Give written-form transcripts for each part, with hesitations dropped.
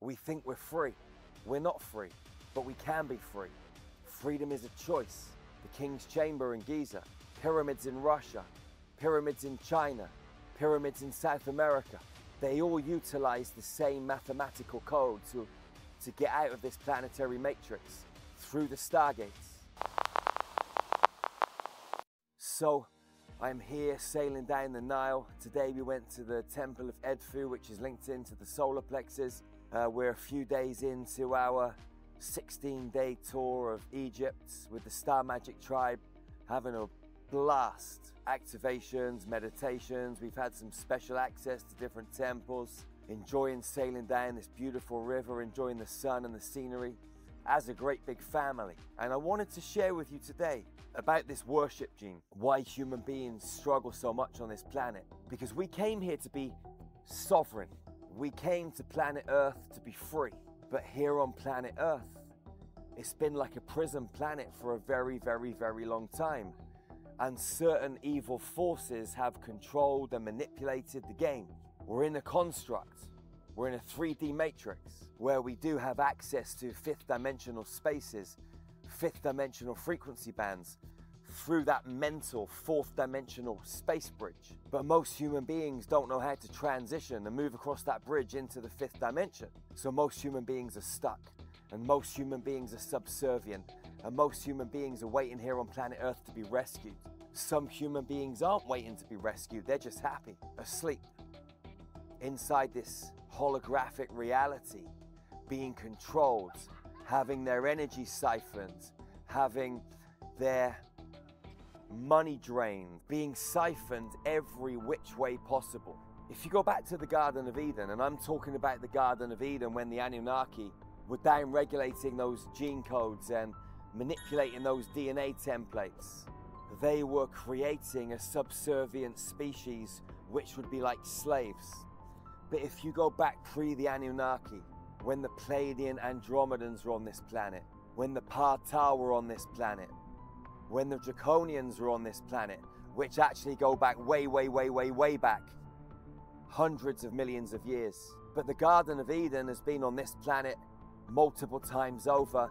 We think we're free. We're not free, but we can be free. Freedom is a choice. The King's Chamber in Giza, pyramids in Russia, pyramids in China, pyramids in South America. They all utilize the same mathematical code to get out of this planetary matrix through the stargates. So I'm here sailing down the Nile. Today we went to the Temple of Edfu, which is linked into the solar plexus. We're a few days into our 16-day tour of Egypt with the Star Magic tribe, having a blast. Activations, meditations, we've had some special access to different temples, enjoying sailing down this beautiful river, enjoying the sun and the scenery as a great big family. And I wanted to share with you today about this worship gene, why human beings struggle so much on this planet. Because we came here to be sovereign. We came to planet Earth to be free. But here on planet Earth, it's been like a prison planet for a very, very, very long time. And certain evil forces have controlled and manipulated the game. We're in a construct. We're in a 3D matrix where we do have access to fifth dimensional spaces, fifth dimensional frequency bands through that mental fourth dimensional space bridge. But most human beings don't know how to transition and move across that bridge into the fifth dimension. So most human beings are stuck, and most human beings are subservient, and most human beings are waiting here on planet Earth to be rescued. Some human beings aren't waiting to be rescued, they're just happy, asleep, inside this holographic reality, being controlled, having their energy siphoned, having their money drained, being siphoned every which way possible. If you go back to the Garden of Eden, and I'm talking about the Garden of Eden when the Anunnaki were down-regulating those gene codes and manipulating those DNA templates, they were creating a subservient species which would be like slaves. But if you go back pre the Anunnaki, when the Pleiadian Andromedans were on this planet, when the Partar were on this planet, when the Draconians were on this planet, which actually go back way, way, way, way, way back, hundreds of millions of years. But the Garden of Eden has been on this planet multiple times over,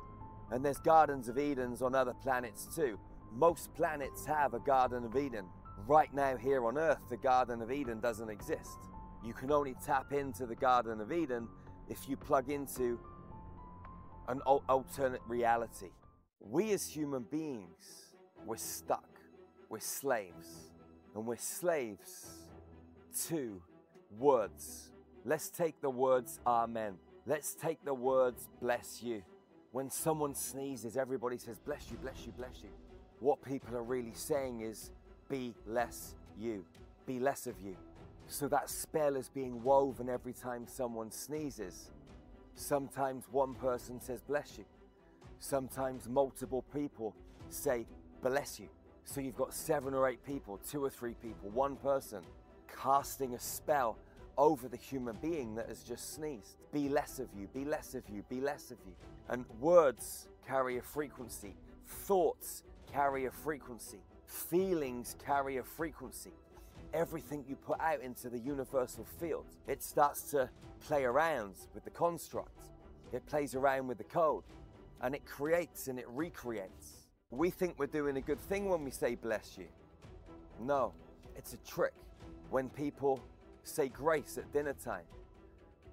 and there's Gardens of Edens on other planets too. Most planets have a Garden of Eden. Right now here on Earth, the Garden of Eden doesn't exist. You can only tap into the Garden of Eden if you plug into an alternate reality. We as human beings, we're stuck. We're slaves. And we're slaves to words. Let's take the words Amen. Let's take the words bless you. When someone sneezes, everybody says bless you, bless you, bless you. What people are really saying is be less you. Be less of you. So that spell is being woven every time someone sneezes. Sometimes one person says bless you. Sometimes multiple people say bless you. So you've got 7 or 8 people, 2 or 3 people, one person casting a spell over the human being that has just sneezed. Be less of you, be less of you, be less of you. And words carry a frequency. Thoughts carry a frequency. Feelings carry a frequency. Everything you put out into the universal field, it starts to play around with the construct. It plays around with the code, and it creates and it recreates. We think we're doing a good thing when we say bless you. No, it's a trick. When people say grace at dinner time,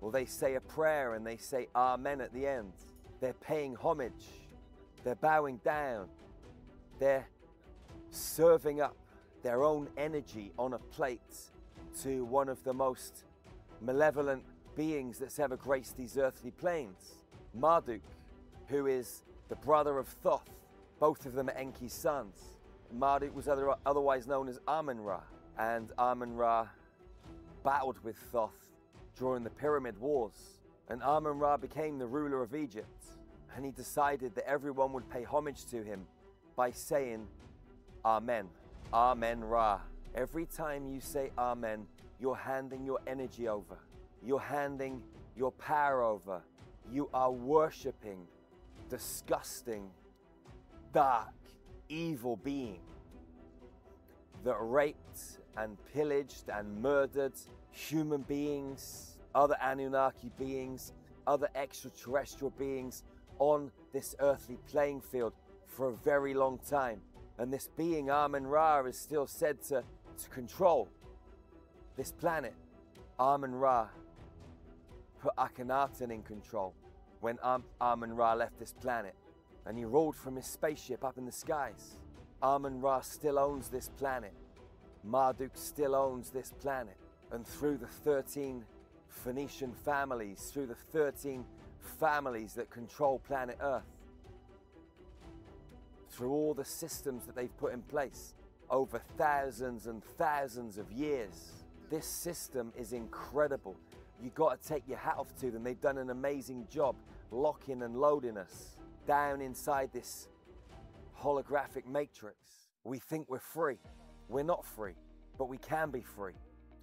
or they say a prayer and they say amen at the end, they're paying homage, they're bowing down, they're serving up their own energy on a plate to one of the most malevolent beings that's ever graced these earthly planes, Marduk, who is the brother of Thoth. Both of them are Enki's sons. Marduk was otherwise known as AmenRa, and AmenRa battled with Thoth during the Pyramid Wars, and Amen-Ra became the ruler of Egypt, and he decided that everyone would pay homage to him by saying Amen, Amen-Ra. Every time you say Amen, you're handing your energy over. You're handing your power over. You are worshipping disgusting, dark, evil being that raped and pillaged and murdered human beings, other Anunnaki beings, other extraterrestrial beings on this earthly playing field for a very long time. And this being, AmenRa, is still said to control this planet. AmenRa put Akhenaten in control when AmenRa left this planet, and he ruled from his spaceship up in the skies. AmenRa still owns this planet. Marduk still owns this planet. And through the 13 Phoenician families, through the 13 families that control planet Earth, through all the systems that they've put in place over thousands and thousands of years, this system is incredible. You got to take your hat off to them. They've done an amazing job locking and loading us down inside this holographic matrix. We think we're free. We're not free, but we can be free.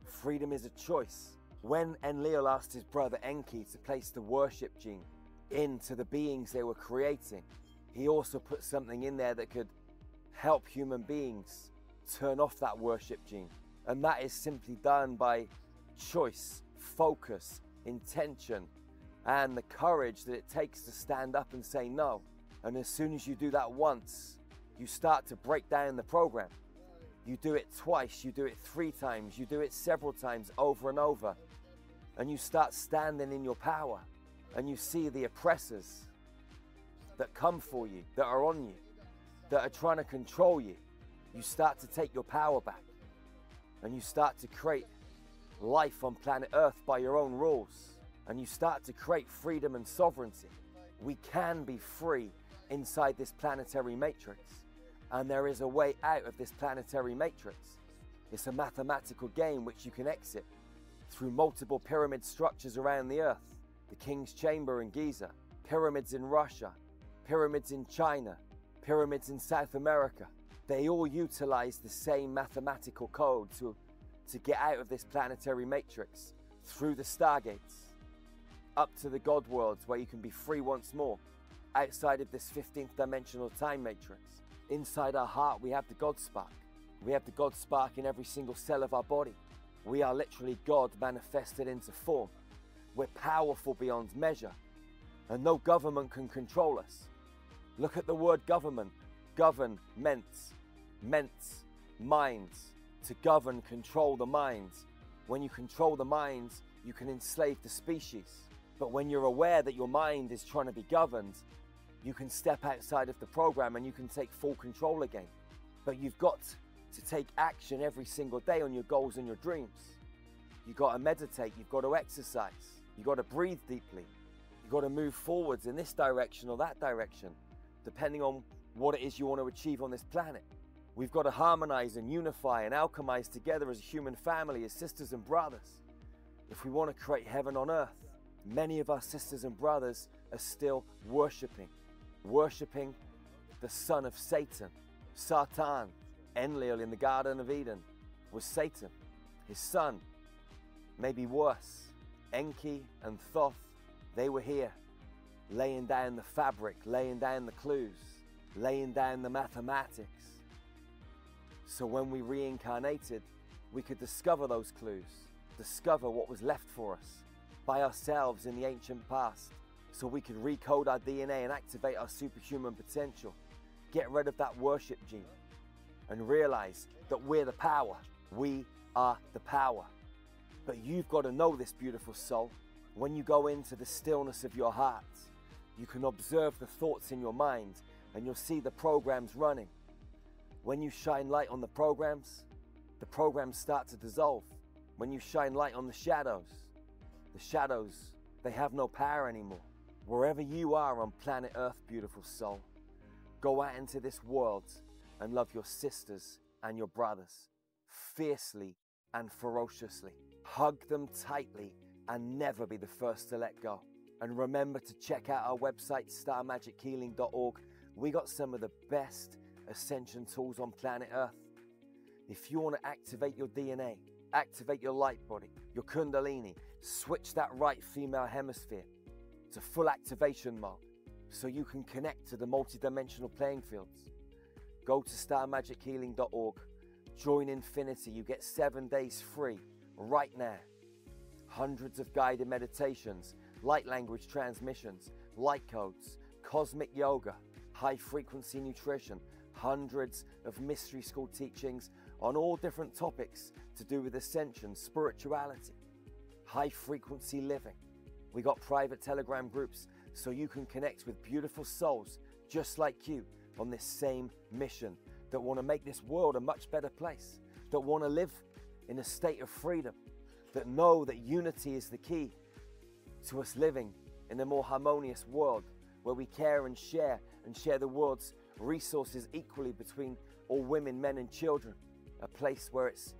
Freedom is a choice. When Enlil asked his brother Enki to place the worship gene into the beings they were creating, he also put something in there that could help human beings turn off that worship gene. And that is simply done by choice, focus, intention, and the courage that it takes to stand up and say no. And as soon as you do that once, you start to break down the program. You do it twice, you do it 3 times, you do it several times over and over. And you start standing in your power. And you see the oppressors that come for you, that are on you, that are trying to control you. You start to take your power back. And you start to create life on planet Earth by your own rules. And you start to create freedom and sovereignty. We can be free inside this planetary matrix. And there is a way out of this planetary matrix. It's a mathematical game which you can exit through multiple pyramid structures around the Earth. The King's Chamber in Giza, pyramids in Russia, pyramids in China, pyramids in South America. They all utilize the same mathematical code to get out of this planetary matrix, through the stargates, up to the God worlds where you can be free once more, outside of this 15th dimensional time matrix. Inside our heart, we have the God spark. We have the God spark in every single cell of our body. We are literally God manifested into form. We're powerful beyond measure, and no government can control us. Look at the word government. Govern, minds, to govern, control the minds. When you control the minds, you can enslave the species. But when you're aware that your mind is trying to be governed, you can step outside of the program and you can take full control again. But you've got to take action every single day on your goals and your dreams. You've got to meditate, you've got to exercise, you've got to breathe deeply, you've got to move forwards in this direction or that direction, depending on what it is you want to achieve on this planet. We've got to harmonize and unify and alchemize together as a human family, as sisters and brothers, if we want to create heaven on earth. Many of our sisters and brothers are still worshipping the son of Satan, Satan. Enlil in the Garden of Eden was Satan. His son, maybe worse, Enki and Thoth, they were here, laying down the fabric, laying down the clues, laying down the mathematics. So when we reincarnated, we could discover those clues, discover what was left for us by ourselves in the ancient past, so we could recode our DNA and activate our superhuman potential, get rid of that worship gene, and realize that we're the power. We are the power. But you've got to know this, beautiful soul. When you go into the stillness of your heart, you can observe the thoughts in your mind and you'll see the programs running. When you shine light on the programs start to dissolve. When you shine light on the shadows, they have no power anymore. Wherever you are on planet Earth, beautiful soul, go out into this world and love your sisters and your brothers fiercely and ferociously. Hug them tightly and never be the first to let go. And remember to check out our website, starmagichealing.org. We got some of the best ascension tools on planet Earth. If you want to activate your DNA, activate your light body, your kundalini, switch that right female hemisphere to full activation mode so you can connect to the multidimensional playing fields, go to starmagichealing.org, join Infinity. You get 7 days free right now. Hundreds of guided meditations, light language transmissions, light codes, cosmic yoga, high frequency nutrition, hundreds of mystery school teachings on all different topics to do with ascension, spirituality, high frequency living. We got private Telegram groups so you can connect with beautiful souls just like you on this same mission, that want to make this world a much better place, that want to live in a state of freedom, that know that unity is the key to us living in a more harmonious world where we care and share the world's resources equally between all women, men and children, a place where it's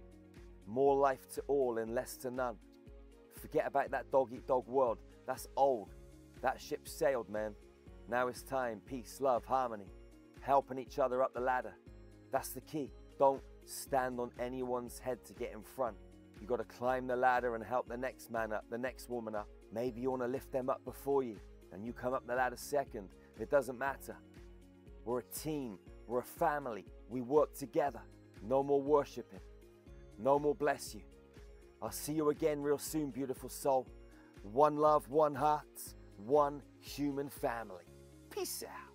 more life to all and less to none. Forget about that dog-eat-dog world. That's old. That ship sailed, man. Now it's time, peace, love, harmony, helping each other up the ladder. That's the key. Don't stand on anyone's head to get in front. You got to climb the ladder and help the next man up, the next woman up. Maybe you want to lift them up before you and you come up the ladder second. It doesn't matter. We're a team. We're a family. We work together. No more worshiping. No more bless you. I'll see you again real soon, beautiful soul. One love, one heart, one human family. Peace out.